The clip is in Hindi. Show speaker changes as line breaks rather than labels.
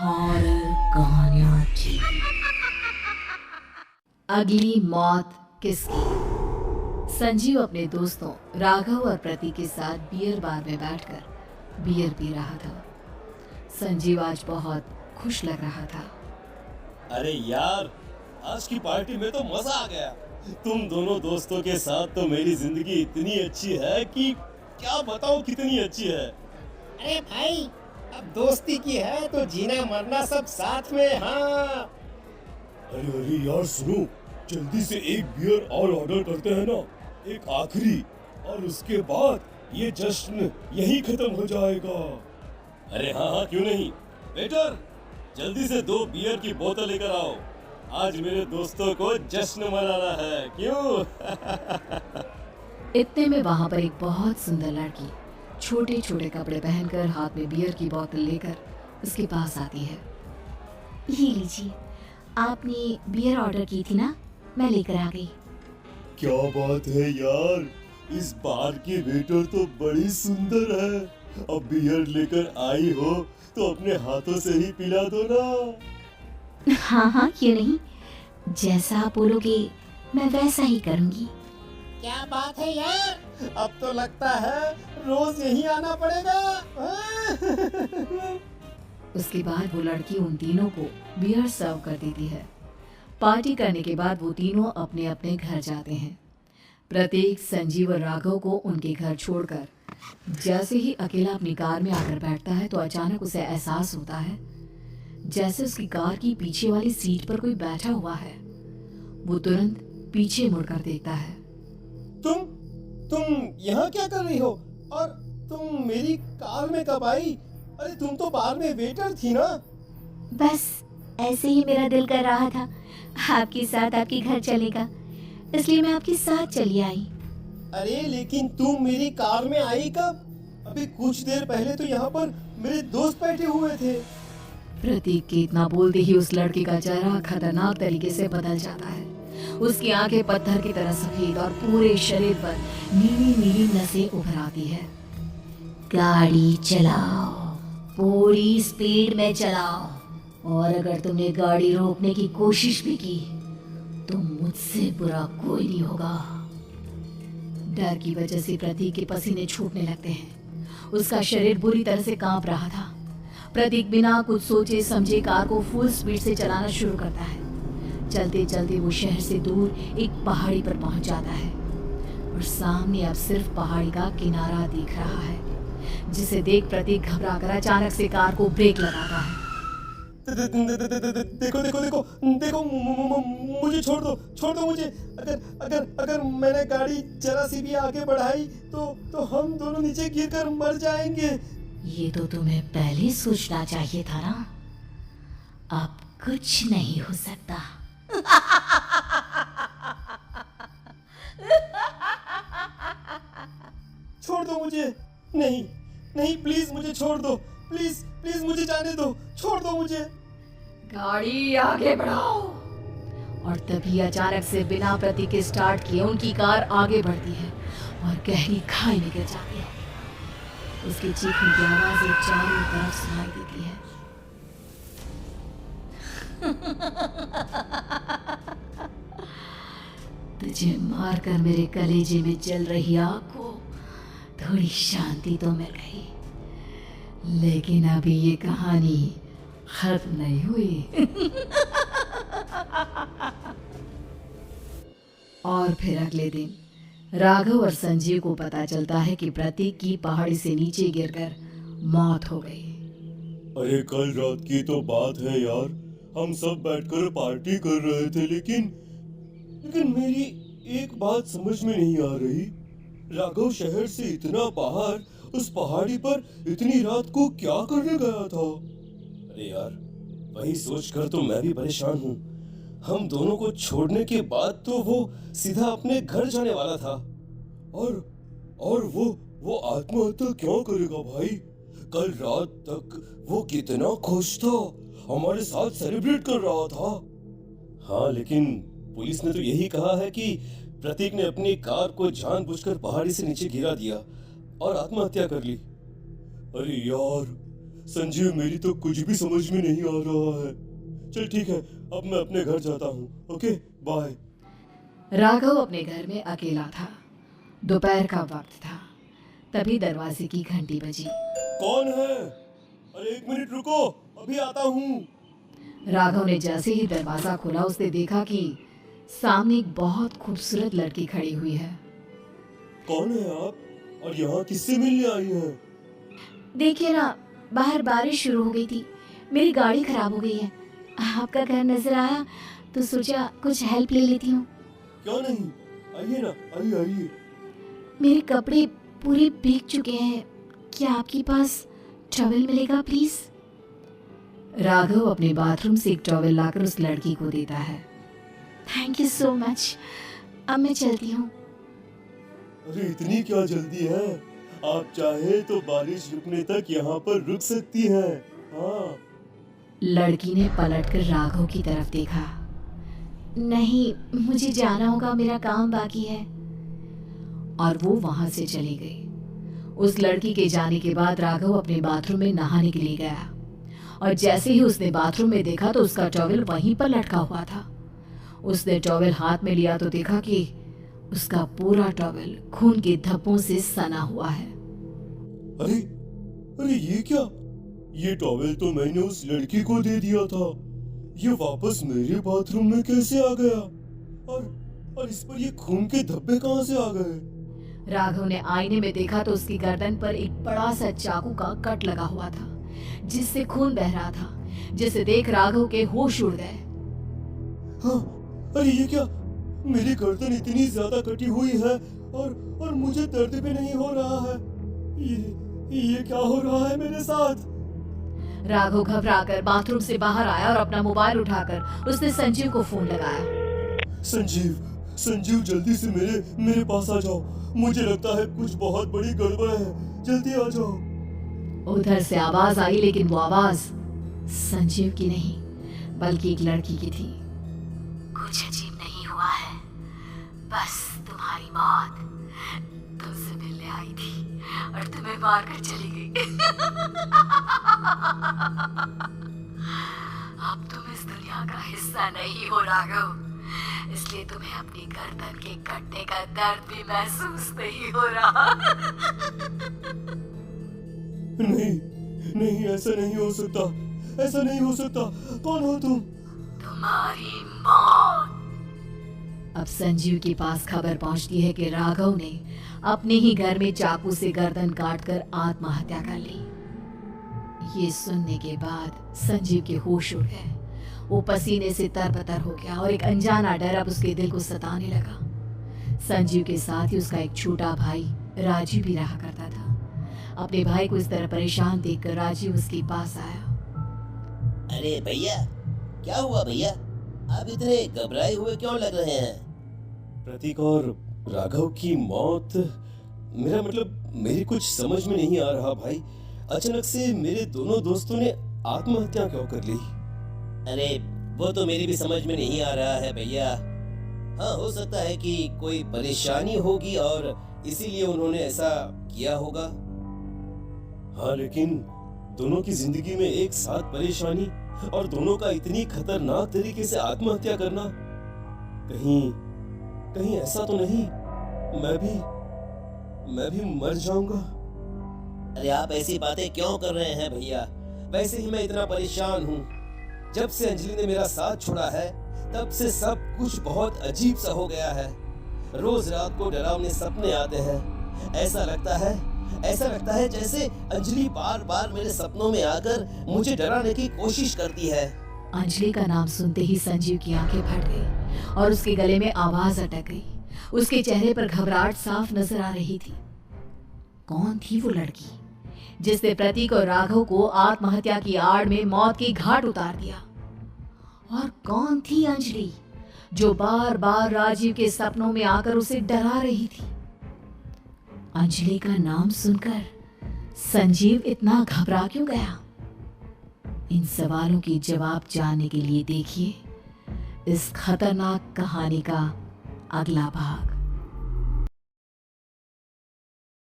हॉरर कहानियां थी। अगली मौत किसकी? संजीव अपने दोस्तों राघव और प्रतीक के साथ बियर बार में बैठकर बियर पी रहा था। संजीव आज बहुत खुश लग रहा था।
अरे यार, आज की पार्टी में तो मजा आ गया। तुम दोनों दोस्तों के साथ तो मेरी जिंदगी इतनी अच्छी है कि क्या बताऊं कितनी अच्छी है।
अरे भाई, अब दोस्ती की है तो जीना मरना सब साथ में। हाँ,
अरे अरे यार सुनो, जल्दी से एक बियर और ऑर्डर करते हैं ना, एक आखिरी, और उसके बाद ये जश्न यहीं खत्म हो जाएगा। अरे हाँ हाँ, क्यों नहीं। वेटर, जल्दी से 2 बियर की बोतल लेकर आओ। आज मेरे दोस्तों को जश्न मनाना है, क्यों?
इतने में वहां पर एक बहुत सुंदर लड़की छोटे छोटे कपड़े पहनकर हाथ में बियर की बोतल लेकर उसके पास आती है।
ये लीजिए, आपने बियर ऑर्डर की थी ना, मैं लेकर आ गई।
क्या बात है यार, इस बार की वेटर तो बड़ी सुंदर है। अब बियर लेकर आई हो तो अपने हाथों से ही पिला दो ना।
हाँ हाँ, क्यों नहीं, जैसा आप बोलोगे मैं वैसा ही करूँगी।
क्या बात है यार, अब तो लगता है रोज यहीं आना पड़ेगा।
उसके बाद वो लड़की उन तीनों को बियर सर्व कर देती है। पार्टी करने के बाद वो तीनों अपने अपने घर जाते हैं। प्रतीक संजीव और राघव को उनके घर छोड़कर जैसे ही अकेला अपनी कार में आकर बैठता है तो अचानक उसे एहसास होता है जैसे उसकी कार की पीछे वाली सीट पर कोई बैठा हुआ है। वो तुरंत पीछे मुड़कर देखता है।
तुम यहाँ क्या कर रही हो? और तुम मेरी कार में कब आई? अरे तुम तो बार में वेटर थी ना।
बस ऐसे ही मेरा दिल कर रहा था आपके साथ आपके घर चलेगा, इसलिए मैं आपके साथ चली आई।
अरे लेकिन तुम मेरी कार में आई कब? अभी कुछ देर पहले तो यहाँ पर मेरे दोस्त बैठे हुए थे।
प्रतीक के इतना बोलते ही उस लड़के का चेहरा खतरनाक तरीके से बदल जाता है। उसकी आंखें पत्थर की तरह सफेद और पूरे शरीर पर नीली नीली नसें उभर आती है।
गाड़ी चलाओ, पूरी स्पीड में चलाओ, और अगर तुमने गाड़ी रोकने की कोशिश भी की तो मुझसे बुरा कोई नहीं होगा।
डर की वजह से प्रतीक के पसीने छूटने लगते हैं। उसका शरीर बुरी तरह से कांप रहा था। प्रतीक बिना कुछ सोचे समझे कार को फुल स्पीड से चलाना शुरू करता है। चलते चलते वो शहर से दूर एक पहाड़ी पर पहुंच जाता है और सामने अब सिर्फ पहाड़ी का किनारा दिख रहा है, जिसे देख प्रतीक घबराकर अचानक से कार को ब्रेक लगाता है।
देखो देखो देखो देखो, मुझे छोड़ दो मुझे। अगर अगर अगर मैंने गाड़ी जरा सी भी आगे बढ़ाई तो हम दोनों नीचे गिरकर मर जाएंगे।
ये तो तुम्हें पहले सोचना चाहिए था ना। अब कुछ नहीं हो सकता।
छोड़ दो मुझे। नहीं नहीं, प्लीज मुझे छोड़ दो। प्लीज प्लीज मुझे जाने दो, छोड़ दो मुझे।
गाड़ी आगे बढ़ाओ। और तभी अचानक से बिना प्रतीक के स्टार्ट किए उनकी कार आगे बढ़ती है और गहरी खाई में गिर जाती है। उसकी चीखने की आवाजें चारों तरफ सुनाई देती है। तुझे मारकर मेरे कलेजे में जल रही आग को थोड़ी शांति तो मिल गई, लेकिन अभी ये कहानी खत्म नहीं हुई। और फिर अगले दिन राघव और संजीव को पता चलता है कि प्रतीक की पहाड़ी से नीचे गिरकर मौत हो गई।
अरे कल रात की तो बात है यार, हम सब बैठकर पार्टी कर रहे थे, लेकिन मेरी एक बात समझ में नहीं आ रही। राघव शहर से इतना बाहर उस पहाड़ी पर इतनी रात को क्या करने गया था? अरे यार, वही सोचकर तो मैं भी परेशान हूँ। हम दोनों को छोड़ने के बाद तो वो सीधा अपने घर जाने वाला था, और वो आत्महत्या क्यों करेगा भाई? कल रात तक वो कितना खुश था, हमारे साथ सेलिब्रेट कर रहा था। हाँ, लेकिन पुलिस ने तो यही कहा है कि प्रतीक ने अपनी कार को जानबूझकर पहाड़ी से नीचे गिरा दिया और आत्महत्या कर ली। अरे यार, संजीव मेरी तो कुछ भी समझ में नहीं आ रहा है। चल ठीक है, अब मैं अपने घर जाता हूँ। Okay bye.
राघव अपने घर में अकेला था। दोपहर का वक्त था। तभी दरवाजे की घंटी बजी।
कौन है? अरे 1 मिनट रुको, अभी आता हूँ।
राघव ने जैसे ही दरवाजा खोला उसने देखा कि सामने एक बहुत खूबसूरत लड़की खड़ी हुई है।
कौन है आप और यहाँ किससे मिलने आई हैं?
देखिए ना, बाहर बारिश शुरू हो गई थी, मेरी गाड़ी खराब हो गई है। आपका घर नजर आया तो सोचा कुछ हेल्प ले लेती हूँ।
क्या नहीं, आइए ना, आइए आइए।
मेरे कपड़े पूरे भीग चुके हैं, क्या आपके पास टॉवल मिलेगा प्लीज?
राघव अपने बाथरूम से एक टॉवल लाकर उस लड़की को देता है।
थैंक यू सो मच, अब मैं चलती हूँ।
अरे इतनी क्या जल्दी है? आप चाहे तो बारिश रुकने तक यहाँ पर रुक सकती हैं। हाँ।
लड़की ने पलटकर राघव की तरफ देखा।
नहीं, मुझे जाना होगा, मेरा काम बाकी है।
और वो वहां से चली गई। उस लड़की के जाने के बाद राघव अपने बाथरूम में नहाने के लिए गया और जैसे ही उसने बाथरूम में देखा तो उसका टॉवल वहीं पर लटका हुआ था। उसने टॉवल हाथ में लिया तो देखा कि उसका पूरा टॉवल खून के धब्बों से सना हुआ है।
अरे अरे ये क्या? ये टॉवल तो मैंने उस लड़की को दे दिया था। ये वापस मेरे बाथरूम में कैसे आ गया? और इस पर ये खून के धब्बे कहाँ से आ गए?
राघव ने आईने में देखा तो उसकी गर्दन पर एक बड़ा सा चाकू का कट लगा हुआ था जिससे खून बह रहा था, जिसे देख राघव के होश उड़ गए।
हाँ, अरे ये क्या? मेरी गर्दन इतनी ज्यादा कटी हुई है और मुझे दर्द भी नहीं हो रहा है। ये क्या हो रहा है मेरे साथ?
राघव घबराकर बाथरूम से बाहर आया और अपना मोबाइल उठाकर उसने संजीव को फोन लगाया।
संजीव जल्दी से मेरे पास आ जाओ। मुझे लगता है कुछ बहुत बड़ी गड़बड़ है, जल्दी आ जाओ।
उधर से आवाज आई लेकिन वो आवाज संजीव की नहीं बल्कि एक लड़की की थी।
कुछ अजीब नहीं हुआ है, बस तुम्हारी मौत तुमसे मिलने आई थी और तुम्हें मार कर चली गई। अब तुम इस दुनिया का हिस्सा नहीं हो राघव, इसलिए तुम्हें अपनी गर्दन के कटने का दर्द भी महसूस नहीं हो रहा।
नहीं, ऐसा नहीं हो सकता, ऐसा नहीं हो सकता। कौन हो तुम?
तुम्हारी मौत।
अब संजीव के पास खबर पहुंचती है कि राघव ने अपने ही घर में चाकू से गर्दन काटकर आत्महत्या कर ली। ये सुनने के बाद संजीव के होश उड़ गए। वो पसीने से तरबतर हो गया और एक अनजाना डर अब उसके दिल को सताने लगा। संजीव के साथ ही उसका एक छोटा भाई राजीव भी रहा करता था। अपने भाई को इस तरह परेशान देखकर राजीव उसके पास आया।
अरे भैया, क्या हुआ भैया? आप इतने घबराए हुए क्यों लग रहे हैं?
प्रतीक और राघव की मौत, मेरा मतलब मेरी कुछ समझ में नहीं आ रहा भाई। अचानक से मेरे दोनों दोस्तों ने आत्महत्या क्यों कर ली?
अरे वो तो मेरी भी समझ में नहीं आ रहा है भैया। हाँ, हो सकता है कि कोई परेशानी होगी और इसीलिए उन्होंने ऐसा किया होगा।
हाँ, लेकिन दोनों की जिंदगी में एक साथ परेशानी और दोनों का इतनी खतरनाक तरीके से आत्महत्या करना, कहीं ऐसा तो नहीं मैं भी मर जाऊंगा?
अरे आप ऐसी बातें क्यों कर रहे हैं भैया? वैसे ही मैं इतना परेशान हूँ। जब से अंजलि ने मेरा साथ छोड़ा है तब से सब कुछ बहुत अजीब सा हो गया है। रोज रात को डरावने सपने आते हैं। ऐसा लगता है जैसे अंजलि बार बार मेरे सपनों में आकर मुझे डराने की कोशिश करती है।
अंजलि का नाम सुनते ही संजीव की आंखें फट गई और उसके गले में आवाज अटक गई। उसके चेहरे पर घबराहट साफ नजर आ रही थी। कौन थी वो लड़की जिसने प्रतीक और राघव को आत्महत्या की आड़ में मौत की घाट उतार दिया? और कौन थी अंजलि जो बार बार राजीव के सपनों में आकर उसे डरा रही थी? अंजलि का नाम सुनकर संजीव इतना घबरा क्यों गया? इन सवालों के जवाब जानने के लिए देखिए इस खतरनाक कहानी का अगला भाग।